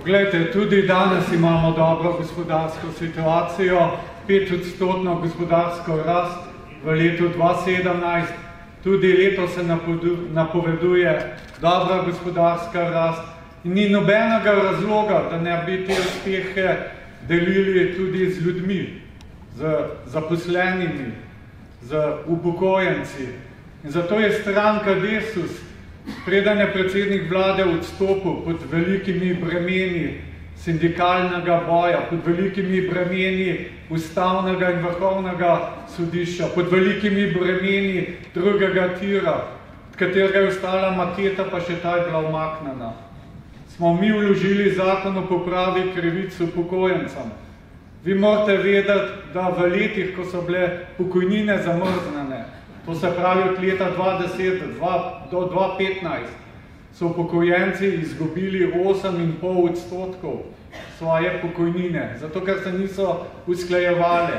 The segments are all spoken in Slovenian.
Poglejte, tudi danes imamo dobro gospodarsko situacijo, 5% gospodarsko rast v letu 2017, tudi leto se napoveduje dobra gospodarska rast in ni nobenega razloga, da ne bi te uspehe delili tudi z ljudmi, z zaposlenimi, z upokojenci. In zato je stranka Desus, preden je predsednik vlade odstopil pod velikimi bremeni sindikalnega boja, pod velikimi bremeni ustavnega in vrhovnega sodišča, pod velikimi bremeni drugega tira, od katerega je ostala maketa, pa še ta je bila umaknjena. Smo mi vložili zakon o popravi krivic upokojencem. Vi morate vedeti, da v letih, ko so bile pokojnine zamrznjene, to se pravi od leta 2010 do 2015, so upokojenci izgubili 8,5% svoje pokojnine, zato ker se niso usklajevali.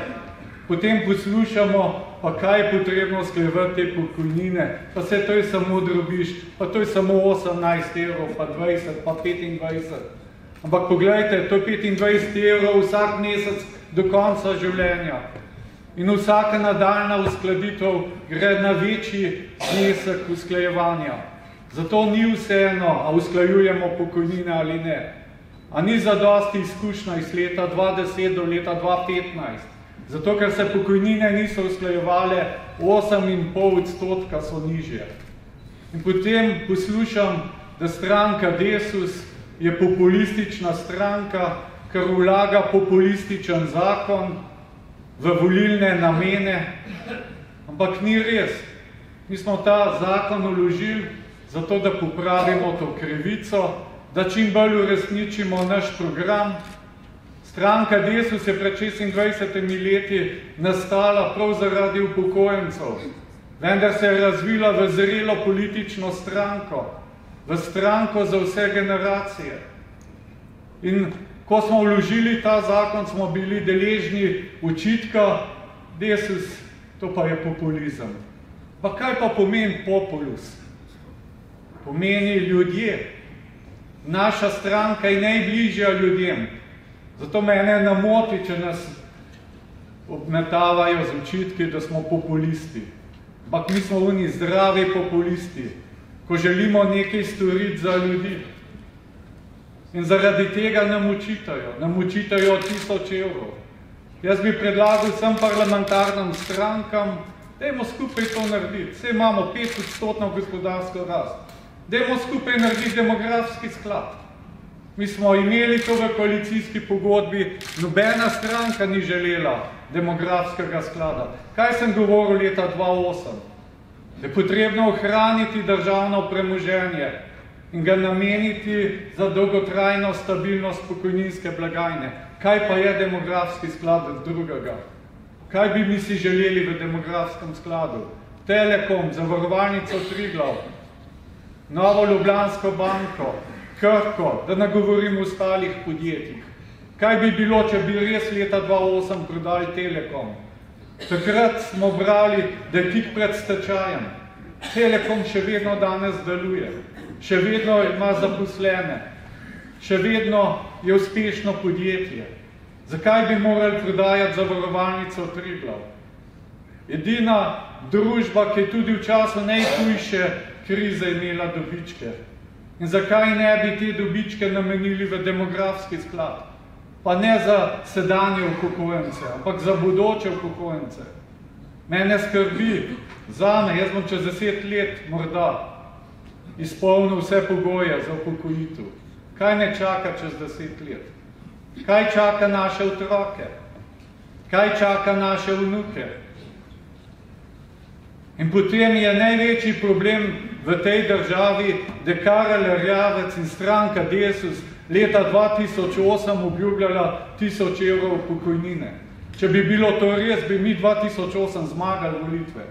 Potem poslušamo, pa kaj je potrebno usklajevati te pokojnine, pa se to je samo drobiš, pa to je samo 18 evrov, pa 20, pa 25. Ampak poglejte, to je 25 evrov vsak mesec do konca življenja. In vsaka nadaljna uskladitev gre na večji znesek usklajevanja. Zato ni vseeno, a usklajujemo pokojnine ali ne. A ni zadosti izkušnja iz leta 2010 do leta 2015. Zato, ker se pokojnine niso usklajevale, 8,5% so nižje. In potem poslušam, da stranka Desus je populistična stranka, ker vlaga populističen zakon v volilne namene, ampak ni res. Mi smo ta zakon vložili zato, da popravimo to krivico, da čim bolj uresničimo naš program. Stranka Desus je pred 26 leti nastala prav zaradi upokojencev, vendar se je razvila v zrelo politično stranko, v stranko za vse generacije. In ko smo vložili ta zakon, smo bili deležni očitka, Desus, to pa je populizem. Pa kaj pa pomeni populus? Pomeni ljudje. Naša stranka je najbližja ljudem. Zato mene namoti, če nas obmetavajo z očitki, da smo populisti. Ampak mi smo oni zdravi populisti, ko želimo nekaj storiti za ljudi. In zaradi tega nam očitajo 1000 evrov. Jaz bi predlagal vsem parlamentarnim strankam, dajmo skupaj to narediti. Saj imamo 5% gospodarsko rast. Dajmo skupaj narediti demografski sklad. Mi smo imeli to v koalicijski pogodbi, nobena stranka ni želela demografskega sklada. Kaj sem govoril leta 2008? Je potrebno ohraniti državno premoženje in ga nameniti za dolgotrajno stabilnost pokojninske blagajne. Kaj pa je demografski sklad drugega? Kaj bi mi si želeli v demografskem skladu? Telekom, Zavarovalnico Triglav, Novo Ljubljansko banko, Krko, da ne govorim o ostalih podjetjih. Kaj bi bilo, če bi res leta 2008 prodali Telekom? Takrat smo brali, da je tik pred stečajem. Telekom še vedno danes deluje. Še vedno ima zaposlene, še vedno je uspešno podjetje. Zakaj bi morali prodajati Zavarovalnico Triglav? Edina družba, ki je tudi v času najhujše krize imela dobičke. In zakaj ne bi te dobičke namenili v demografski sklad? Pa ne za sedanje upokojence, ampak za bodoče upokojence. Mene skrbi, zame, jaz bom čez 10 let morda izpolnil vse pogoje za upokojitev. Kaj me čaka čez 10 let? Kaj čaka naše otroke? Kaj čaka naše vnuke? In potem je največji problem v tej državi, da Karel Erjavec in stranka Desus leta 2008 obljubljala 1000 evrov pokojnine. Če bi bilo to res, bi mi 2008 zmagali volitve.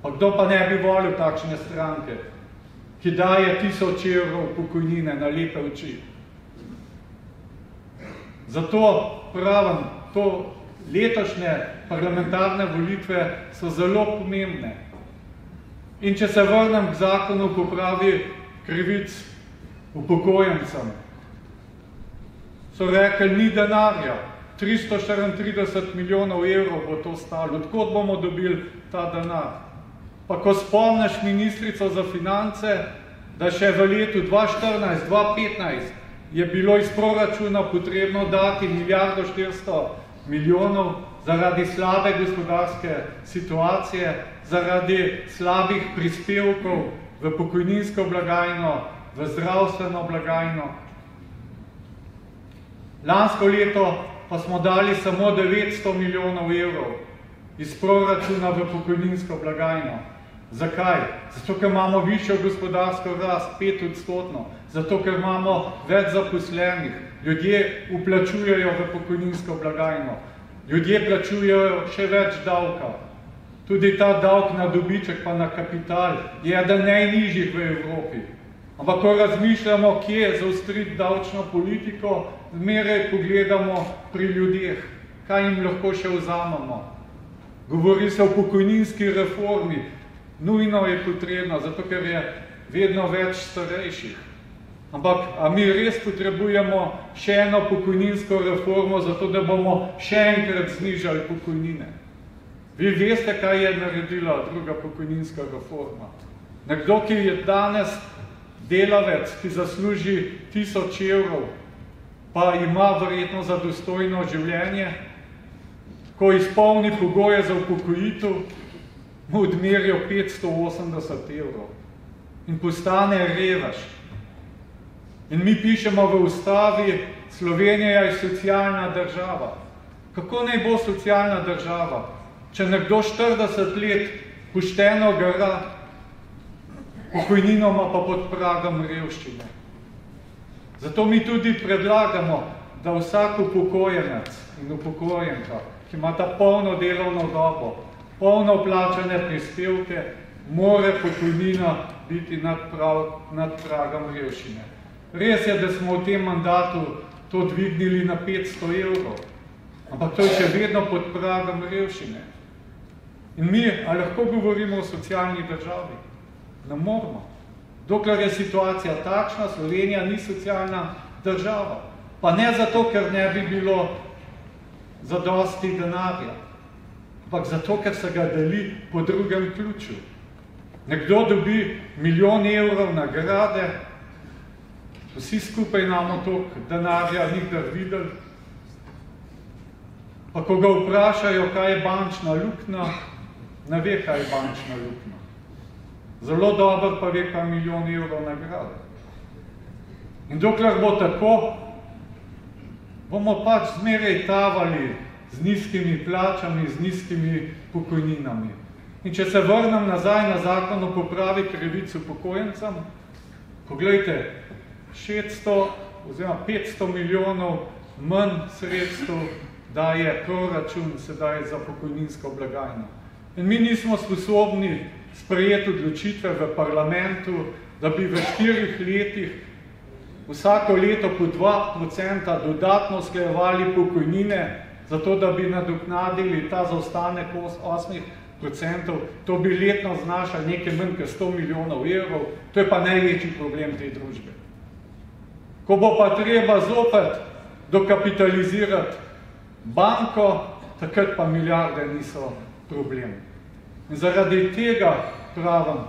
Pa kdo pa ne bi volil takšne stranke, ki daje 1000 evrov pokojnine na lepe oči. Zato pravim, to letošnje parlamentarne volitve so zelo pomembne. In če se vrnem k zakonu o popravi krivic upokojencem, So rekli, ni denarja. 334 milijonov evrov bo to stalo. Odkot bomo dobili ta denar? Pa ko spomniš ministrico za finance, da še v letu 2014-2015 je bilo iz proračuna potrebno dati 1,4 milijarde zaradi slabe gospodarske situacije, zaradi slabih prispevkov v pokojninsko blagajno, v zdravstveno blagajno. Lansko leto pa smo dali samo 900 milijonov evrov iz proračuna v pokojninsko blagajno. Zakaj? Zato, ker imamo višjo gospodarsko rast, 5%, zato, ker imamo več zaposlenih, ljudje vplačujejo v pokojninsko blagajno, ljudje plačujejo še več davka. Tudi ta davk na dobiček pa na kapital je eden najnižjih v Evropi. Ampak ko razmišljamo, kje zaostriti davčno politiko, zmeraj pogledamo pri ljudeh, kaj jim lahko še vzamemo. Govori se o pokojninski reformi, nujno je potrebno, zato ker je vedno več starejših. Ampak, a mi res potrebujemo še eno pokojninsko reformo, zato da bomo še enkrat znižali pokojnine? Vi veste, kaj je naredila druga pokojninska reforma? Nekdo, ki je danes delavec, ki zasluži 1000 evrov, pa ima verjetno za dostojno življenje, ko izpolni pogoje za upokojitev, mu odmerijo 580 evrov in postane revež. In mi pišemo v ustavi, Slovenija je socialna država. Kako naj bo socialna država, če nekdo 40 let pošteno gara, pokojninoma pa pod pragom revščine? Zato mi tudi predlagamo, da vsak upokojenec in upokojenka, ki ima ta polno delovno dobo, polno plačane prispevke, more pokojnina biti nad pragom revščine. Res je, da smo v tem mandatu to dvignili na 500 evrov, ampak to je še vedno pod pragom revščine. In mi, a lahko govorimo o socialni državi? Ne moramo. Dokler je situacija takšna, Slovenija ni socialna država. Pa ne zato, ker ne bi bilo zadosti denarja, ampak zato, ker se ga deli po drugem ključu. Nekdo dobi 1 milijon evrov nagrade, vsi skupaj imamo toliko denarja nikdar videli, pa ko ga vprašajo, kaj je bančna luknja, ne ve, kaj je bančna luknja. Zelo dobro pa ve, kaj 1 milijon evrov nagrade. In dokler bo tako, bomo pač zmeraj tavali z nizkimi plačami, z nizkimi pokojninami. In če se vrnem nazaj na zakon o popravi krivic upokojencem, poglejte, 600 oziroma 500 milijonov manj sredstev daje proračun sedaj za pokojninsko blagajno. In mi nismo sposobni sprejeti odločitve v parlamentu, da bi v 4 letih vsako leto po 2% dodatno usklajevali pokojnine, zato da bi nadoknadili ta zaostanek 8%, to bi letno znašalo nekaj manj kot 100 milijonov evrov, to je pa največji problem te družbe. Ko bo pa treba zopet dokapitalizirati banko, takrat pa milijarde niso problem. In zaradi tega pravim,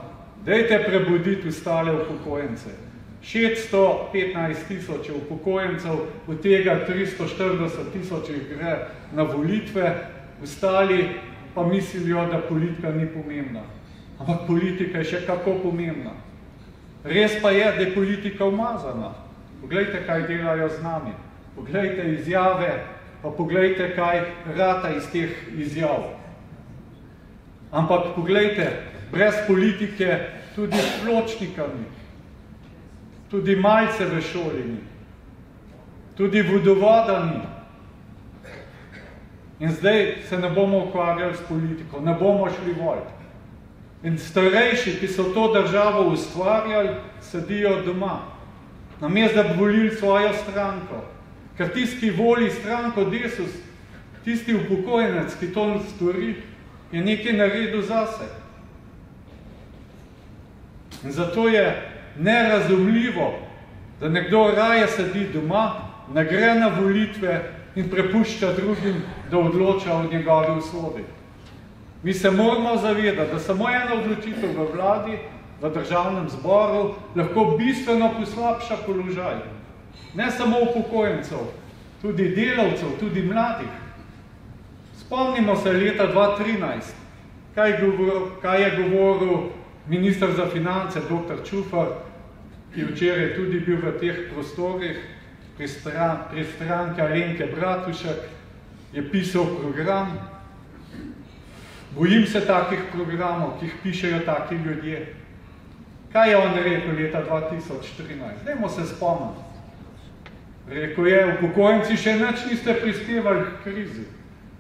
dajte prebuditi ostale upokojence. 615 tisoč upokojencev, od tega 340 tisoč gre na volitve, ostali pa mislijo, da politika ni pomembna. Ampak politika je še kako pomembna. Res pa je, da je politika umazana. Poglejte, kaj delajo z nami. Poglejte izjave, pa poglejte, kaj rata iz teh izjav. Ampak poglejte, brez politike tudi s pločnikami, tudi malce v šolini, tudi vodovodami. In zdaj se ne bomo ukvarjali s politiko, ne bomo šli voliti. In starejši, ki so to državo ustvarjali, sedijo doma, namesto da bi volili svojo stranko. Ker tisti, ki voli stranko Desus, tisti upokojenec, ki to stori, je nekaj naredil zase. In zato je nerazumljivo, da nekdo raje sedi doma, ne gre na volitve in prepušča drugim, da odloča o njegovi usodi. Mi se moramo zavedati, da samo ena odločitev v vladi, v državnem zboru, lahko bistveno poslabša položaj. Ne samo upokojencev, tudi delavcev, tudi mladih. Spomnimo se leta 2013, kaj je govoril minister za finance, dr. Čufar, ki včeraj tudi bil v teh prostorih, pri stranki Alenke Bratušek, je pisal program. Bojim se takih programov, ki jih pišejo taki ljudje. Kaj je on rekel leta 2014? Dajmo se spomniti. Rekel je, upokojenci še nič niste prispevali k krizi.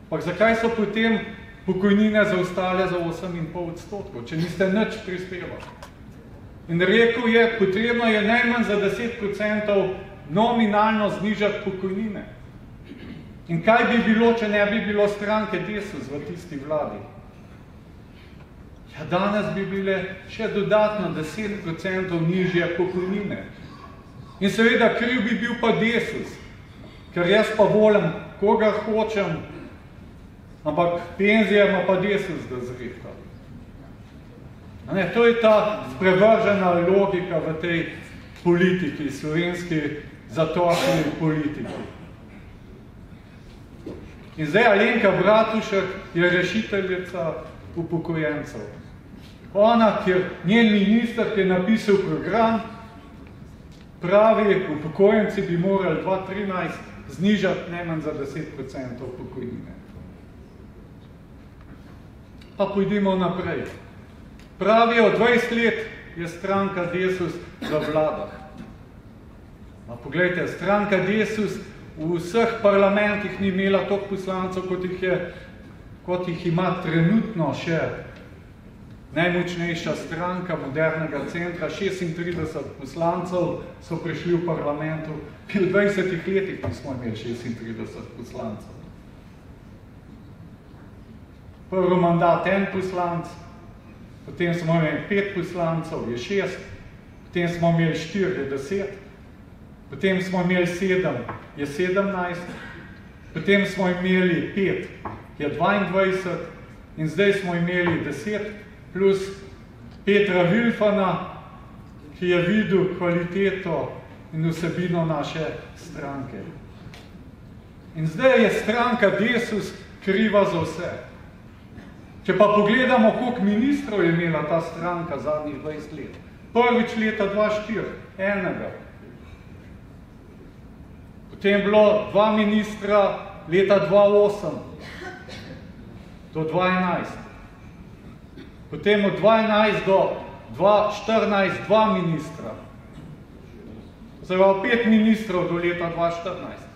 Pak zakaj so potem pokojnine zaostale za 8,5%, če niste nič prispevali? In rekel je, potrebno je najmanj za 10% nominalno znižati pokojnine. In kaj bi bilo, če ne bi bilo stranke Desus v tisti vladi? Ja, danes bi bile še dodatno 10% nižje pokojnine. In seveda kriv bi bil pa Desus, ker jaz pa volim, koga hočem, ampak penzije ima pa Desus, da zrihta. To je ta sprevržena logika v tej politiki, slovenski zatošni politiki. In zdaj Alenka Bratušek je rešiteljica upokojencev. Ona, kjer njen minister, ki je napisal program, pravi, upokojenci bi morali 2013 znižati najmanj za 10% pokojnine. Pa pojdimo naprej. Pravijo, 20 let je stranka Desus v vladah. Poglejte, stranka Desus v vseh parlamentih ni imela toliko poslancev, kot jih ima trenutno še najmočnejša stranka modernega centra. 36 poslancev so prišli v parlamentu, ki v 20 letih nismo imeli 36 poslancev. Prvi mandat en poslanc, potem smo imeli 5 poslancev, je 6, potem smo imeli 4, je 10, potem smo imeli 7, je 17, potem smo imeli 5, je 22 in zdaj smo imeli 10 plus Petra Vilfana, ki je videl kvaliteto in vsebino naše stranke. In zdaj je stranka Desus kriva za vse. Če pa pogledamo, koliko ministrov je imela ta stranka zadnjih 20 let. Prvič leta 2004, enega. Potem je bilo 2 ministra leta 2008 do 2011. Potem od 2011 do 2014 2 ministra. Zdaj je 5 ministrov do leta 2014.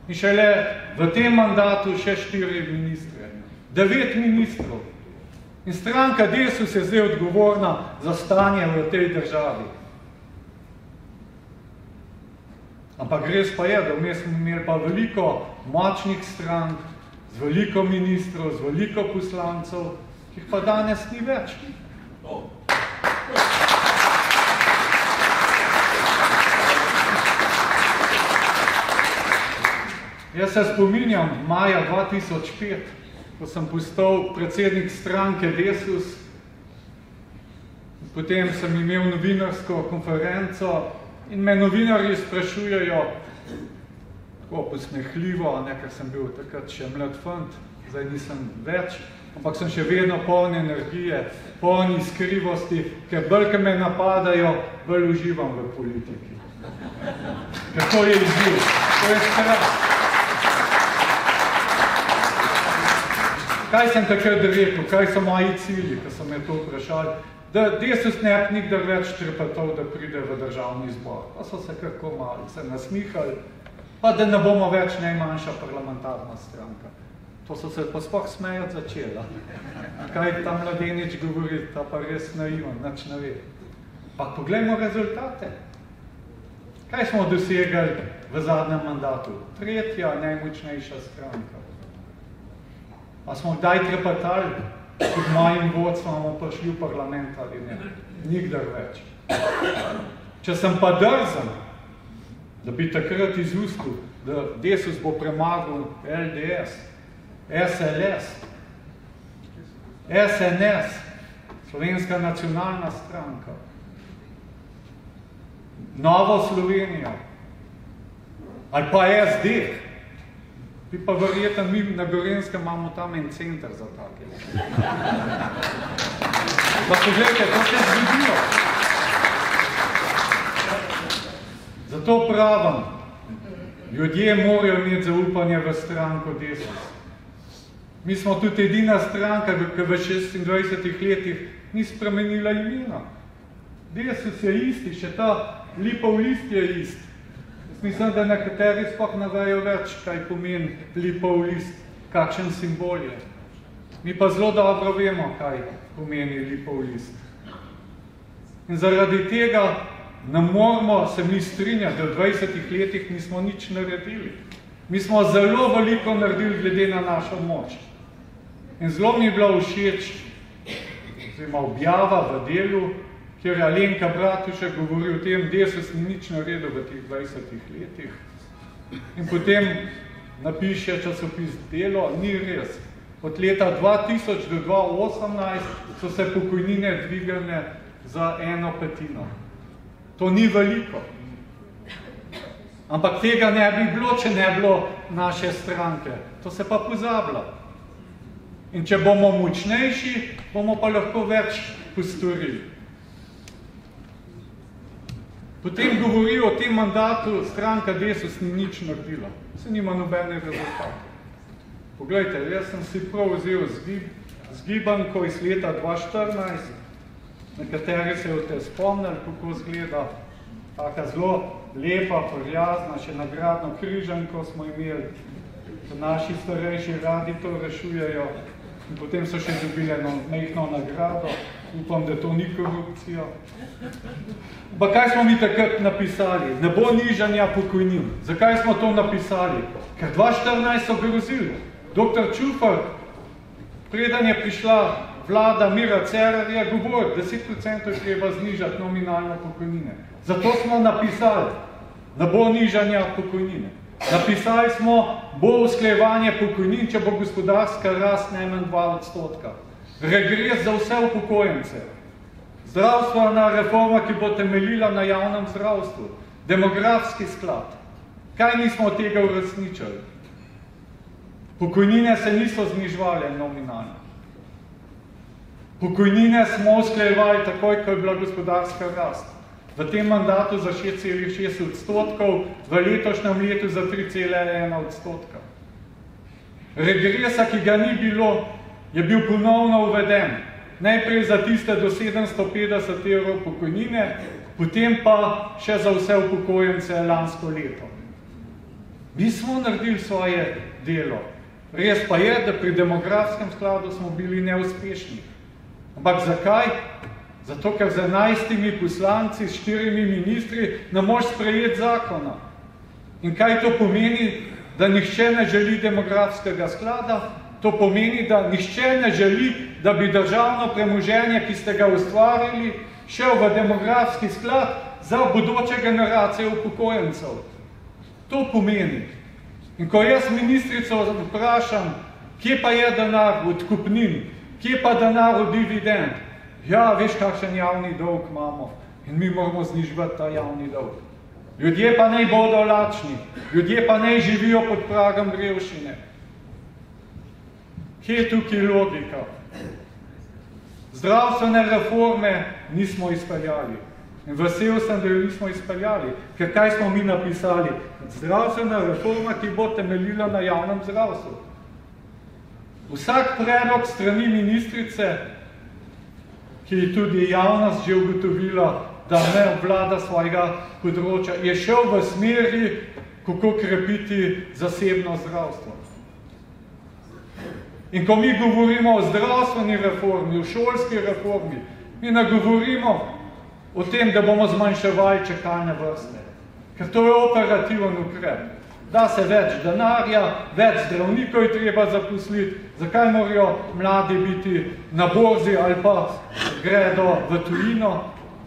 In šele v tem mandatu še 4 ministre. 9 ministrov. In stranka Desus je zdaj odgovorna za stanje v tej državi. Ampak res pa je, da vmes smo imeli pa veliko močnih strank, z veliko ministrov, z veliko poslancev, ki jih pa danes ni več. Jaz se spominjam maja 2005, ko sem postal predsednik stranke Desus, potem sem imel novinarsko konferenco in me novinarji sprašujejo, tako posmehljivo, ker sem bil takrat še mlad fant, zdaj nisem več, ampak sem še vedno poln energije, poln iskrivosti, ker bolj, me napadajo, bolj uživam v politiki. Ker to je izziv, to je strah. Kaj sem takrat rekel, kaj so moji cilji, ko so me to vprašali? Da Desus ne bi nikdar več trepetov, da pride v državni zbor. Pa so se kako malo se nasmihali, pa da ne bomo več najmanjša parlamentarna stranka. To so se pa sploh smejati začela. Kaj ta mladenič govori, ta pa res naivan, nič ne ve. Pa poglejmo rezultate. Kaj smo dosegali v zadnjem mandatu? 3. najmočnejša stranka. Pa smo kdaj trepetali, pod mojim vodstvom bomo prišli v parlament ali ne? Nikdar več. Če sem pa drzen, da bi takrat izustil, da Desus bo premagal LDS, SLS, SNS, Slovenska nacionalna stranka, Novo Slovenijo, ali pa SD. Bi pa verjeten, mi na Gorenjskem imamo tam en center za take. Pa pogledajte, to se je zgodilo. Zato pravim, ljudje morajo imeti zaupanje v stranko Desus. Mi smo tudi edina stranka, ki v 26 letih ni spremenila imena. Desus je isti, še ta Lipov list je isti. Jaz mislim, da nekateri sploh ne vejo več, kaj pomeni Lipov list, kakšen simbol je. Mi pa zelo dobro vemo, kaj pomeni Lipov list. In zaradi tega ne moramo se mi strinjati, da v 20 letih nismo nič naredili. Mi smo zelo veliko naredili glede na našo moč. In zelo mi je bila všeč objava v Delu, kjer je Alenka Bratušek govori o tem, Desus ni nič naredil v teh 20 letih. In potem napiše časopis Delo, ni res. Od leta 2000 do 2018 so se pokojnine dvigane za 1/5. To ni veliko. Ampak tega ne bi bilo, če ne bilo naše stranke. To se pa pozablja. In če bomo močnejši, bomo pa lahko več postorili. Potem govori o tem mandatu, stranka Desus ni nič naredila. Se nima nobene rezultate. Poglejte, jaz sem si prav vzel zgibanko iz leta 2014, nekateri se od te spomnili, kako izgleda, taka zelo lepa, prijazna, še nagradno križanko smo imeli, naši starejši radi to rešujejo in potem so še dobili eno mehno nagrado, upam, da to ni korupcija. Pa kaj smo mi takrat napisali? Ne bo nižanja pokojnin. Zakaj smo to napisali? Ker 2014 so grozili. Dr. Čufar, preden je prišla vlada Mira Cerarja, govori, 10% je treba znižati nominalno pokojnine. Zato smo napisali, ne bo nižanja pokojnine. Napisali smo, bo usklajevanje pokojnin, če bo gospodarska rast najmanj 2%. Regres za vse upokojence. Zdravstvena reforma, ki bo temeljila na javnem zdravstvu. Demografski sklad. Kaj nismo od tega uresničili? Pokojnine se niso znižvale nominalno. Pokojnine smo usklajevali takoj, ko je bila gospodarska rast. V tem mandatu za 6,6%, v letošnjem letu za 3,1%. Regresa, ki ga ni bilo, je bil ponovno uveden. Najprej za tiste do 750 evrov pokojnine, potem pa še za vse upokojence lansko leto. Mi smo naredili svoje delo. Res pa je, da pri demografskem skladu smo bili neuspešni. Ampak zakaj? Zato, ker z 11 poslanci, s 4 ministri ne moreš sprejeti zakona. In kaj to pomeni? Da nihče ne želi demografskega sklada? To pomeni, da nihče ne želi, da bi državno premoženje, ki ste ga ustvarili, šel v demografski sklad za bodoče generacije upokojencev. To pomeni. In ko jaz ministrico vprašam, kje pa je denar od kupnin, kje pa denar od dividend? Ja, veš, kakšen javni dolg imamo in mi moramo znižvati ta javni dolg. Ljudje pa naj bodo lačni, ljudje pa naj živijo pod pragom revščine. Kje je tukaj logika? Zdravstvene reforme nismo izpeljali. In vesel sem, da jo nismo izpeljali. Ker kaj smo mi napisali? Zdravstvena reforma, ki bo temeljila na javnem zdravstvu. Vsak predlog strani ministrice, ki je tudi javnost že ugotovila, da ne obvlada svojega področja, je šel v smeri, kako krepiti zasebno zdravstvo. In ko mi govorimo o zdravstveni reformi, o šolski reformi, mi ne govorimo o tem, da bomo zmanjševali čakalne vrste. Ker to je operativen ukrep. Da se več denarja, več zdravnikov je treba zaposliti. Zakaj morajo mladi biti na borzi ali pa gredo v tujino?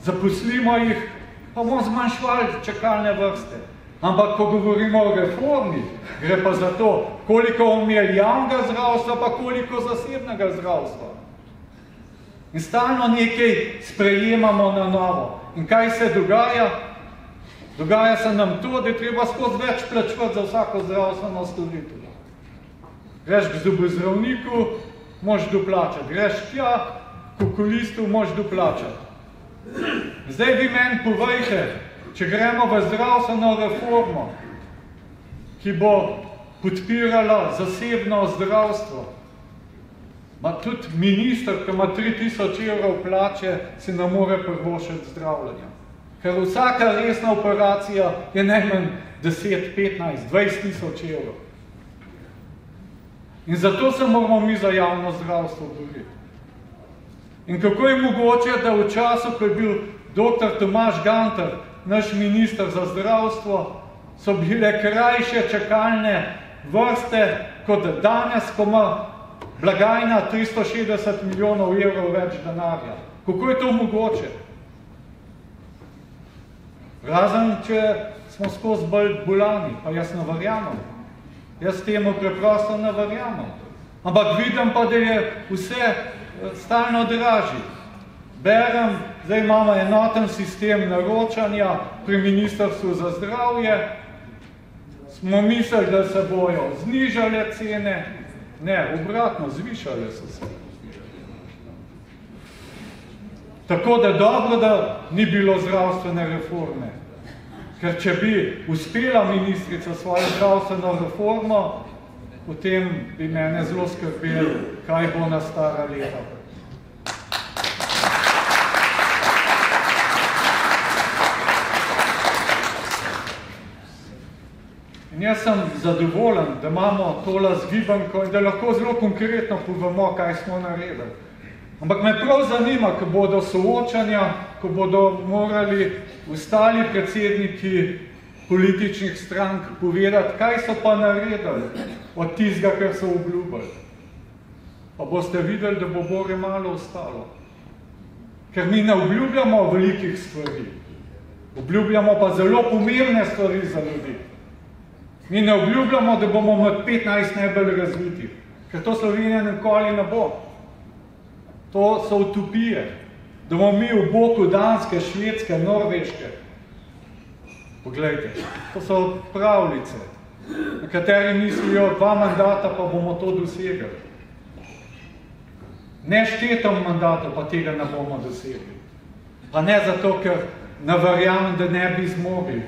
Zaposlimo jih, pa bomo zmanjševali čakalne vrste. Ampak, ko govorimo o reformi, gre pa za to, koliko imeli javnega zdravstva, pa koliko zasebnega zdravstva. In stalno nekaj sprejemamo na novo. In kaj se dogaja? Dogaja se nam to, da je treba skozi več plačevati za vsako zdravstveno storitev. Greš k zobozdravniku, moš doplačati. Greš tja, k okulistu, moš doplačati. Zdaj vi meni povejte, če gremo v zdravstveno reformo, ki bo podpirala zasebno zdravstvo, tudi minister, ki ima 3000 evrov plače, si ne more privoščiti zdravljenja. Ker vsaka resna operacija je najmanj 10, 15, 20 tisoč evrov. In zato se moramo mi za javno zdravstvo boriti. In kako je mogoče, da v času, ko je bil dr. Tomaž Gantar, naš minister za zdravstvo, so bile krajše čakalne vrste, kot danes, ko ima blagajna 360 milijonov evrov več denarja. Kako je to mogoče? Razen, če smo skozi bolj bolani, pa jaz ne verjamem. Jaz temu preprosto ne verjamem. Ampak vidim pa, da je vse stalno dražji. Berem, zdaj imamo enoten sistem naročanja pri Ministrstvu za zdravje. Smo mislili, da se bojo znižale cene. Ne, obratno, zvišale so se. Tako da dobro, da ni bilo zdravstvene reforme. Ker če bi uspela ministrica svojo zdravstveno reformo, potem bi mene zelo skrbelo, kaj bo na stara leta. In jaz sem zadovoljen, da imamo tole zgibanko in da lahko zelo konkretno povemo, kaj smo naredili. Ampak me prav zanima, ko bodo soočanja, ko bodo morali ostali predsedniki političnih strank povedati, kaj so pa naredili od tistega, kar so obljubili. Pa boste videli, da bo bore malo ostalo. Ker mi ne obljubljamo velikih stvari. Obljubljamo pa zelo pomembne stvari za ljudi. Mi ne obljubljamo, da bomo med 15 najbolj razvitih, ker to Slovenija nikoli ne bo. To so utopije, da bomo mi v boku Danske, Švedske, Norveške. Poglejte, to so pravljice, na kateri mislijo 2 mandata, pa bomo to dosegli. Neštetom mandatov pa tega ne bomo dosegli. Pa ne zato, ker ne verjamem, da ne bi zmogli,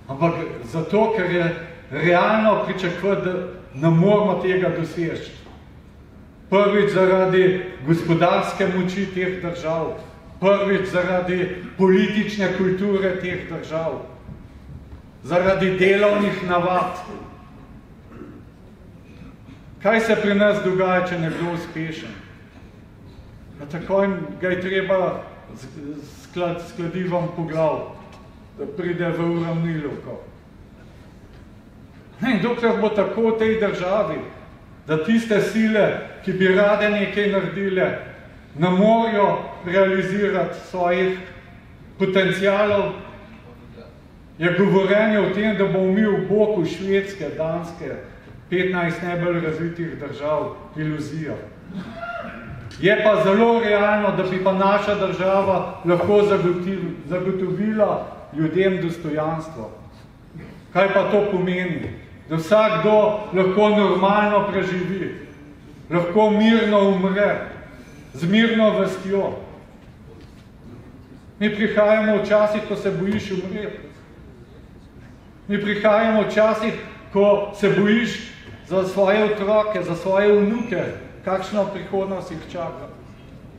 ampak zato, ker je realno pričakovati, da ne moramo tega doseči. Prvič zaradi gospodarske moči teh držav, prvič zaradi politične kulture teh držav, zaradi delovnih navad. Kaj se pri nas dogaja, če nekdo uspešen? Takoj ga je treba s kladivom po glav, da pride v uravnilovko. In dokler bo tako v tej državi, da tiste sile, ki bi rade nekaj naredile, ne morajo realizirati svojih potencialov, je govorenje o tem, da bomo mi v boku Švedske, Danske, 15 najbolj razvitih držav, iluzija. Je pa zelo realno, da bi pa naša država lahko zagotovila ljudem dostojanstvo. Kaj pa to pomeni? Da vsakdo lahko normalno preživi, lahko mirno umre, z mirno vestjo. Mi prihajamo včasih, ko se bojiš umreti. Mi prihajamo včasih, ko se bojiš za svoje otroke, za svoje vnuke, kakšno prihodnost jih čaka.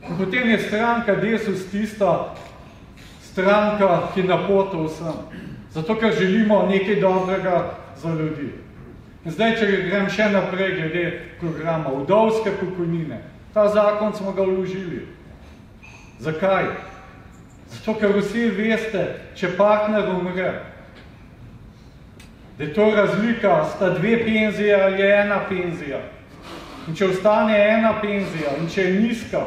In potem je stranka Desus tista stranka, ki napota vsem. Zato, ker želimo nekaj dobrega za ljudi. In zdaj, če grem še naprej glede programa vdovske pokojnine. Ta zakon smo ga vložili. Zakaj? Zato, ker vsi veste, če partner umre, da je to razlika, sta 2 penzije ali 1 penzija. In če ostane 1 penzija in če je nizka,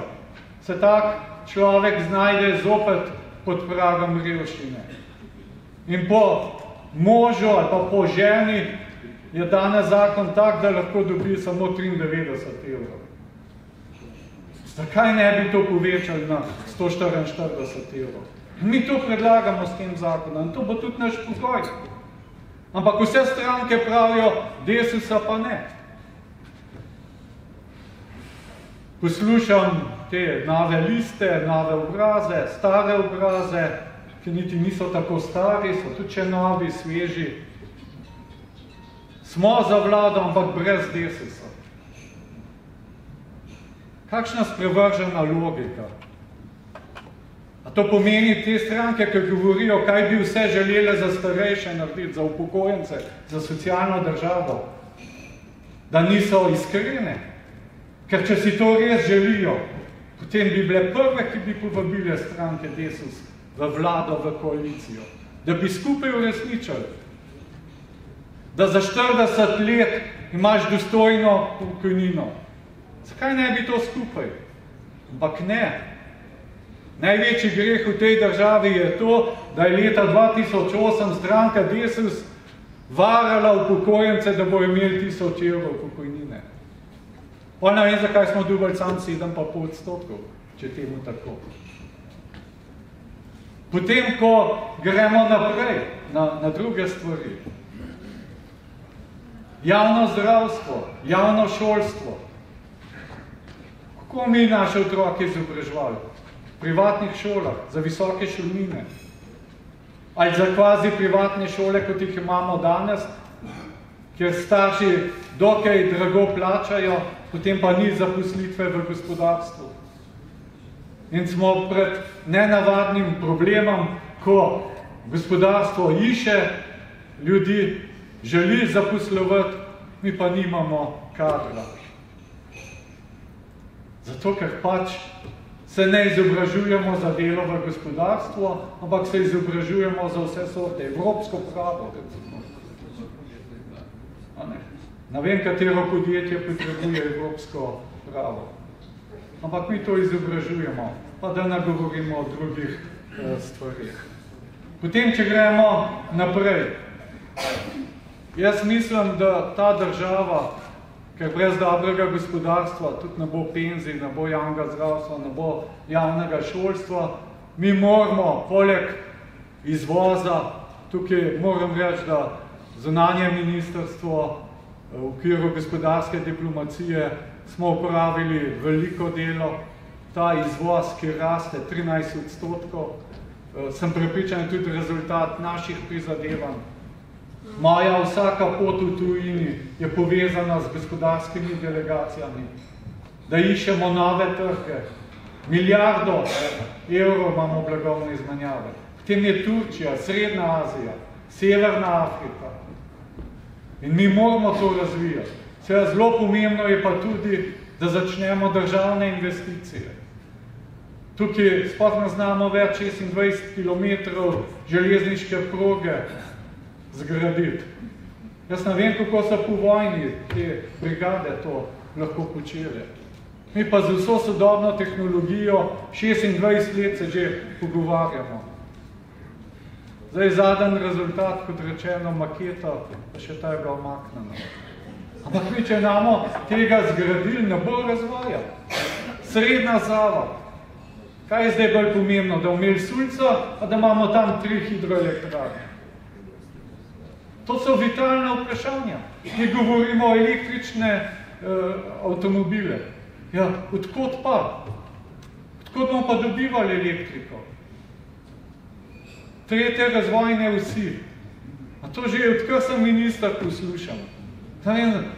se tak človek znajde zopet pod pragom revščine. In po možu ali pa po ženi je danes zakon tak, da lahko dobi samo 93 evrov. Zakaj ne bi to povečali na 144 evrov? Mi to predlagamo s tem zakonom in to bo tudi naš pokoj. Ampak vse stranke pravijo, Desusa pa ne. Poslušam te nove liste, nove obraze, stare obraze, ki niti niso tako stari, so tudi še novi, sveži. Smo za vlado, ampak brez Desusa. Kakšna sprevržena logika? A to pomeni te stranke, ki govorijo, kaj bi vse želele za starejše narediti, za upokojence, za socialno državo, da niso iskrene? Ker če si to res želijo, potem bi bile prve, ki bi povabile stranke Desus v vlado, v koalicijo, da bi skupaj uresničili, da za 40 let imaš dostojno pokojnino. Zakaj ne bi to skupaj? Ampak ne. Največji greh v tej državi je to, da je leta 2008 stranka Desus varala upokojence, da bo imeli 1000 evrov pokojnine. Pa ne vem, zakaj smo dobili sam 7,5%, če temu tako. Potem, ko gremo naprej na druge stvari. Javno zdravstvo, javno šolstvo. Kako mi naše otroke izobraževali? V privatnih šolah, za visoke šolnine. Ali za kvazi privatne šole, kot jih imamo danes, kjer starši dokaj drago plačajo, potem pa ni zaposlitve v gospodarstvu. In smo pred nenavadnim problemom, ko gospodarstvo išče ljudi, želi zaposlovati, mi pa nimamo kadra. Zato, ker pač se ne izobražujemo za delo v gospodarstvo, ampak se izobražujemo za vse sorte, evropsko pravo, recimo. Ne vem, katero podjetje potrebuje evropsko pravo. Ampak mi to izobražujemo, pa da ne govorimo o drugih stvarih. Potem, če gremo naprej. Jaz mislim, da ta država, ker brez dobrega gospodarstva tudi ne bo penzij, ne bo javnega zdravstva, ne bo javnega šolstva, mi moramo, poleg izvoza, tukaj moram reči, da zunanje ministrstvo v okviru gospodarske diplomacije smo uporabili veliko delo, ta izvoz, ki raste 13%, sem prepričan tudi rezultat naših prizadevanj. Moja vsaka pot v tujini je povezana z gospodarskimi delegacijami, da iščemo nove trge. Milijardo evrov imamo blagovne izmenjave. Potem je Turčija, Srednja Azija, Severna Afrika. In mi moramo to razvijati. Seveda zelo pomembno je pa tudi, da začnemo državne investicije. Tukaj sploh ne znamo več 26 km železniške proge zgraditi. Jaz ne vem, kako so po vojni te brigade to lahko počeli. Mi pa z vso sodobno tehnologijo 26 let se že pogovarjamo. Zdaj zadnji rezultat, kot rečeno, maketa, pa še ta je bila omaknjena. Ampak mi, če namo tega zgradili, ne bo razvoja. Srednja Zava. Kaj je zdaj bolj pomembno? Da imeli Sulco, a da imamo tam 3 hidroelektrarne. To so vitalne vprašanja. Mi govorimo o električne avtomobile. Ja, odkot pa? Odkot bomo pa dobivali elektriko? Tretje razvojne vsi. A to že odkar sem minister poslušal.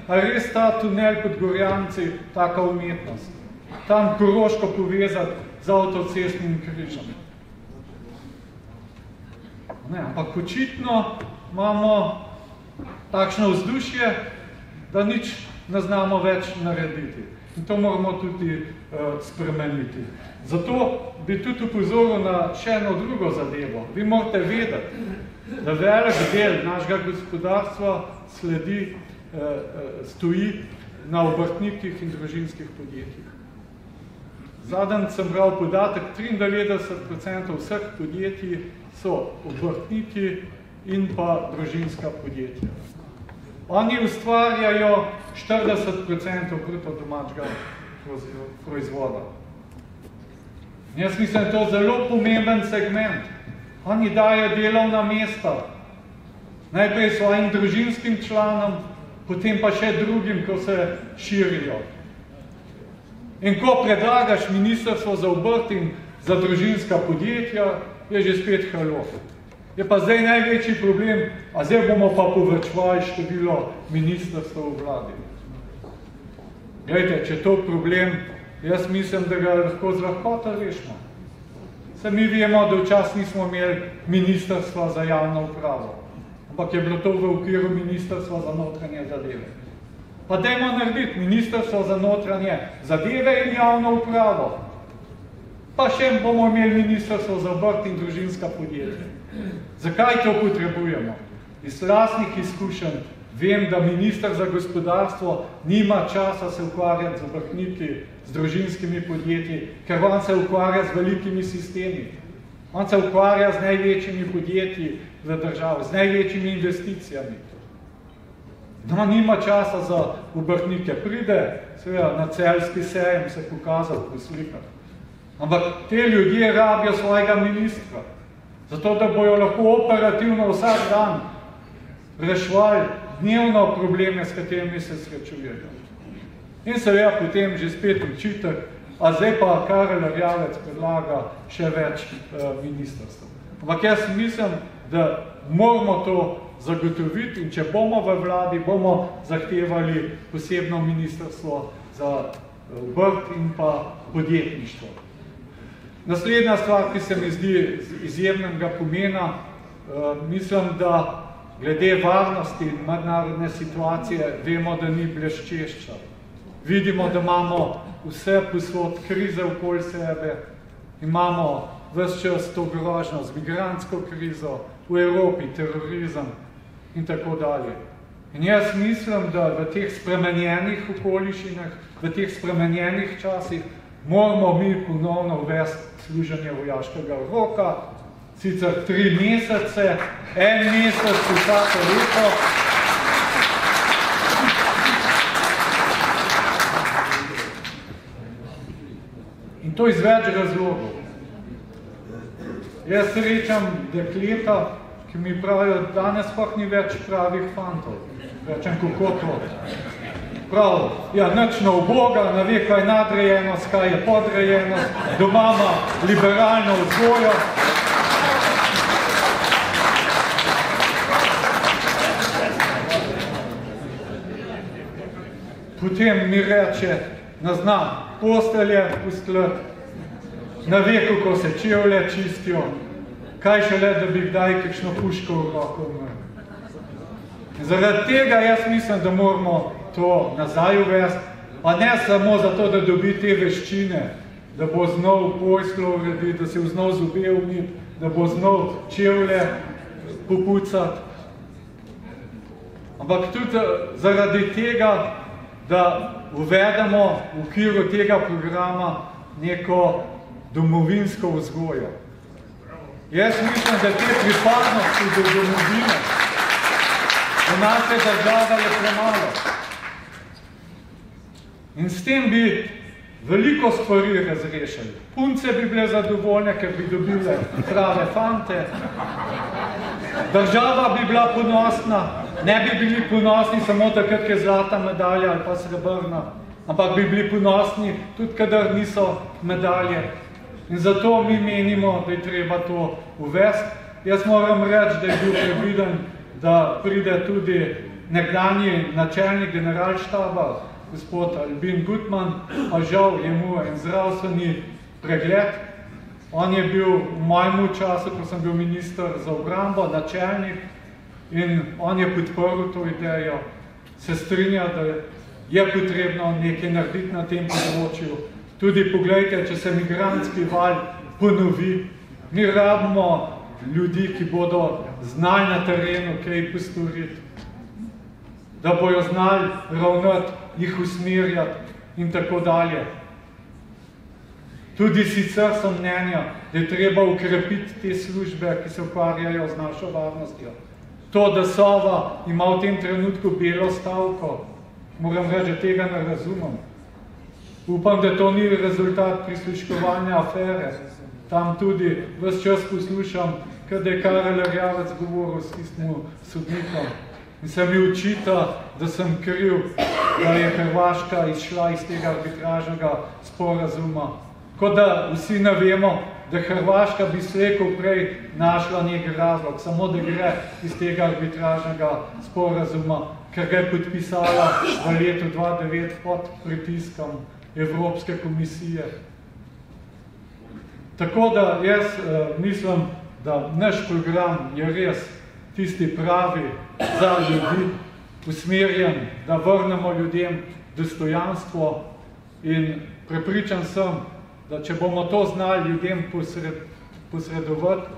A res ta tunel pod Gorjanci, taka umetnost? Tam Koroško povezati z avtocestnim križem. Ne, ampak očitno imamo takšno vzdušje, da nič ne znamo več narediti. In to moramo tudi spremeniti. Zato bi tudi upozoril na še eno drugo zadevo. Vi morate vedeti, da velik del našega gospodarstva stoji na obrtnikih in družinskih podjetjih. Zadnjič sem bral podatek, 93% vseh podjetij so obrtniki in pa družinska podjetja. Oni ustvarjajo 40% bruto domačega proizvoda. Jaz mislim, da je to zelo pomemben segment. Oni dajo delovna mesta, najprej svojim družinskim članom, potem pa še drugim, ko se širijo. In ko predlagaš ministrstvo za obrt in za družinska podjetja, je že spet halo. Je pa zdaj največji problem, a zdaj bomo pa povečevali število ministrstv v vladi. Glejte, če je to problem, jaz mislim, da ga lahko z lahkoto rešimo. Se mi vemo, da včasih nismo imeli ministrstva za javno upravo, ampak je bilo to v okviru ministrstva za notranje zadeve. Pa dajmo narediti ministrstvo za notranje zadeve in javno upravo. Pa še bomo imeli ministrstvo za obrt in družinska podjetja. Zakaj to potrebujemo? Iz lastnih izkušenj vem, da minister za gospodarstvo nima časa se ukvarjati z obrtniki, z družinskimi podjetji, ker on se ukvarja z velikimi sistemi. On se ukvarja z največjimi podjetji v državi, z največjimi investicijami. No, nima časa za obrtnike. Pride seveda na celjski sejem se pokazati, poslikati. Ampak te ljudje rabijo svojega ministra, zato da bojo lahko operativno vsak dan reševali dnevno probleme, s katerimi se srečujejo. In seveda potem že spet očitek, a zdaj pa Karel Erjavec predlaga še več ministrstv. Ampak jaz mislim, da moramo to zagotoviti in če bomo v vladi, bomo zahtevali posebno ministrstvo za obrt in pa podjetništvo. Naslednja stvar, ki se mi zdi izjemnega pomena, mislim, da glede varnosti in mednarodne situacije vemo, da ni bleščešča. Vidimo, da imamo vse posod krize okoli sebe, imamo ves čas to grožnjo z migrantsko krizo, v Evropi terorizem in tako dalje. In jaz mislim, da v teh spremenjenih okoliščinah, v teh spremenjenih časih moramo mi ponovno uvesti služenje vojaškega roka, sicer 3 mesece, 1 mesec vsako leto. In to iz več razlogov. Jaz srečam dekleta, ki mi pravijo, da danes pa ni več pravih fantov. Rečem, kako to? Prav, ja, nič na uboga, ne ve, kaj je nadrejenost, kaj je podrejenost, doma ima liberalno vzgojo. Potem mi reče, ne znam postelje postlati, ne ve, kako se čevlje čistijo, kaj šele, da bi kdaj kakšno puško v roko imel. Zaradi tega jaz mislim, da moramo to nazaj uvesti, a ne samo zato, da dobi te veščine, da bo znal pojsklo urediti, da se znal zobe umiti, da bo znal čevlje popucati. Ampak tudi zaradi tega, da uvedemo v okviru tega programa neko domovinsko vzgojo. Jaz mislim, da te pripadnosti do domovine v naše države je premalo. In s tem bi veliko stvari razrešili. Punce bi bile zadovoljne, ker bi dobile prave fante. Država bi bila ponosna, ne bi bili ponosni samo takrat, ker je zlata medalja ali pa srebrna, ampak bi bili ponosni tudi, kadar niso medalje. In zato mi menimo, da je treba to uvesti. Jaz moram reči, da je bil predviden, da pride tudi nekdanji načelnik generalštaba, gospod Albin Gutman, a žal je mu en zdravstveni pregled. On je bil v mojem času, ko sem bil minister za obrambo, načelnik, in on je podprl to idejo, se strinja, da je potrebno nekaj narediti na tem področju. Tudi poglejte, če se migrantski val ponovi, mi rabimo ljudi, ki bodo znali na terenu kaj postoriti, da bojo znali ravnati, jih usmerjati in tako dalje. Tudi sicer sem mnenja, da je treba ukrepiti te službe, ki se ukvarjajo z našo varnostjo. To, da Sova ima v tem trenutku belo stavko, moram reči, da tega ne razumem. Upam, da to ni rezultat prisluškovanja afere. Tam tudi ves čas poslušam, kada je Karel Erjavec govoril s tistim sodnikom. In se mi očita, da sem kriv, da je Hrvaška izšla iz tega arbitražnega sporazuma. Kot da vsi ne vemo, da Hrvaška bi slejko prej našla nek razlog, samo da gre iz tega arbitražnega sporazuma, ker ga je podpisala v letu 2009 pod pritiskom Evropske komisije. Tako da jaz mislim, da naš program je res tisti pravi za ljudi, usmerjen, da vrnemo ljudem dostojanstvo in prepričan sem, da če bomo to znali ljudem posredovati,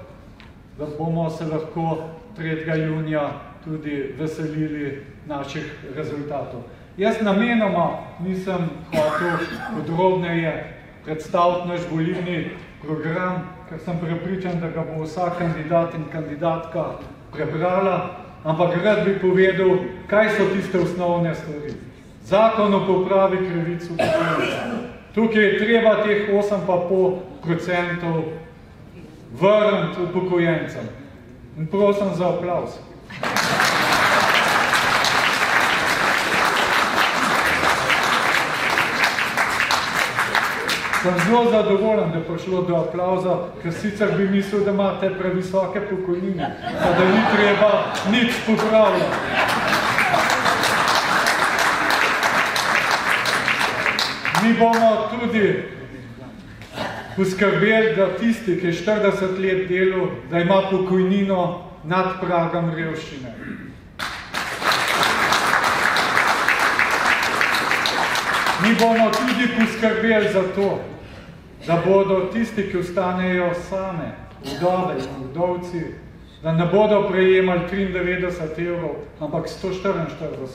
da bomo se lahko 3. junija tudi veselili naših rezultatov. Jaz namenoma nisem hotel podrobneje predstaviti naš volilni program, ker sem prepričan, da ga bo vsak kandidat in kandidatka prebrala, ampak rad bi povedal, kaj so tiste osnovne stvari. Zakon o popravi krivic upokojencev. Tukaj je treba teh 8,5% vrniti upokojencem. In prosim za aplavz. Sem zelo zadovoljen, da je prišlo do aplavza, ker sicer bi mislil, da imate previsoke pokojnine, pa da ni treba nič popravljati. Mi bomo tudi poskrbeli, da tisti, ki je 40 let delal, da ima pokojnino nad pragom revščine. Mi bomo tudi poskrbeli za to, da bodo tisti, ki ostanejo same, vdove in vdovci, da ne bodo prejemali 93 evrov, ampak 144 evrov.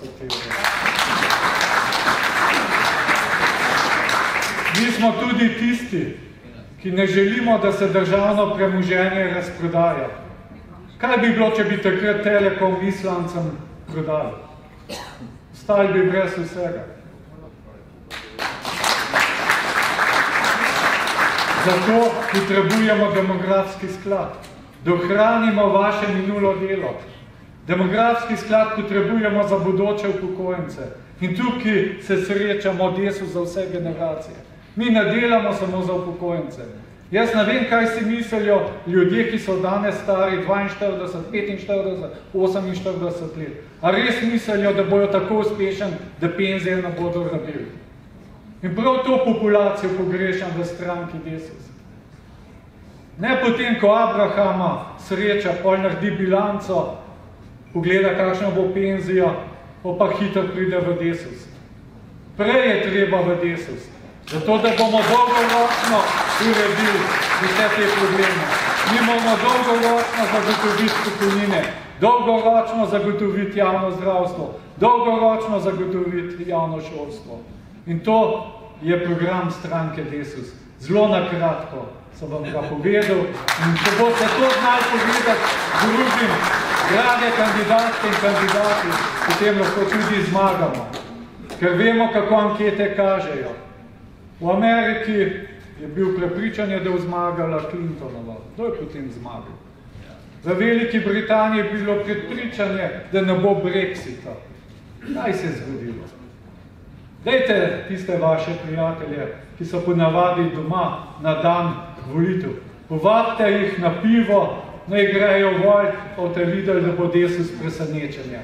Mi smo tudi tisti, ki ne želimo, da se državno premoženje razprodaja. Kaj bi bilo, če bi takrat Telekom Islancem prodali? Stali bi brez vsega. Zato potrebujemo demografski sklad, da ohranimo vaše minulo delo. Demografski sklad potrebujemo za bodoče upokojence. In tukaj se srečamo Desus za vse generacije. Mi ne delamo samo za upokojence. Jaz ne vem, kaj si mislijo ljudje, ki so danes stari 42, 45, 48 let. A res mislijo, da bojo tako uspešen, da penzije ne bodo rabili. In prav to populacijo pogrešam v stranki Desus. Ne potem, ko Abrahama sreča, pol naredi bilanco, pogleda, kakšna bo penzija, pa hitro pride v Desus. Prej je treba v Desus, zato da bomo dolgoročno uredili vse te probleme. Mi bomo dolgoročno zagotoviti pokojnine, dolgoročno zagotoviti javno zdravstvo, dolgoročno zagotoviti javno šolstvo. In to je program stranke Desus. Zelo na kratko sem vam ga povedal in če boste to znali povedati drugim, drage kandidatke in kandidati, potem lahko tudi zmagamo. Ker vemo, kako ankete kažejo. V Ameriki je bil prepričanje, da je zmagala Clintonova. Kdo je potem zmagal? V Veliki Britaniji je bilo prepričanje, da ne bo Brexita. Kaj se je zgodilo? Dajte tiste vaše prijatelje, ki so ponavadi doma na dan volitev. Povabite jih na pivo, naj grejo volj, pa boste videli, da bo Desus presenečenje.